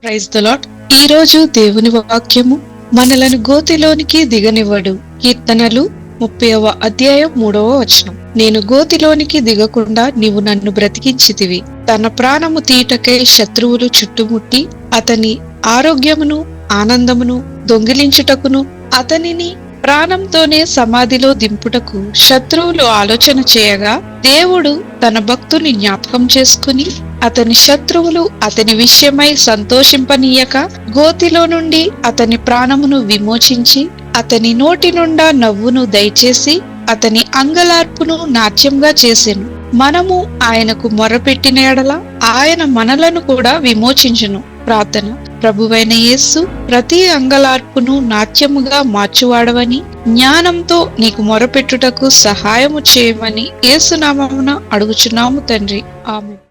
Praise the lord. ఈ రోజు దేవుని వాక్యము మనలను గోతిలోనికి దిగనివ్వడు. కీర్తనలు 30వ అధ్యాయం 3వ వచనం. నేను గోతిలోనికి దిగకుండా నీవు నన్ను బ్రతికించితివి. తన ప్రాణము తీటకై శత్రువులు చుట్టుముట్టి అతని ఆరోగ్యమును ఆనందమును దొంగిలించుటకును అతనిని ప్రాణంతోనే సమాధిలో దింపుటకు శత్రువులు ఆలోచన చేయగా దేవుడు తన భక్తుని జ్ఞాపకం చేసుకుని అతని శత్రువులు అతని విషయమై సంతోషింపనీయక గోతిలో నుండి అతని ప్రాణమును విమోచించి అతని నోటి నుండా నవ్వును దయచేసి అతని అంగలార్పును నాట్యంగా చేసెను. మనము ఆయనకు మొరపెట్టిన ఎడల ఆయన మనలను కూడా విమోచించును. ప్రార్థన. ప్రభువైన యేసు, ప్రతి అంగలార్పును నాట్యముగా మార్చువాడవని, జ్ఞానంతో నీకు మొరపెట్టుటకు సహాయము చేయమని యేసు నామమున అడుగుచున్నాము తండ్రి. ఆమేన్.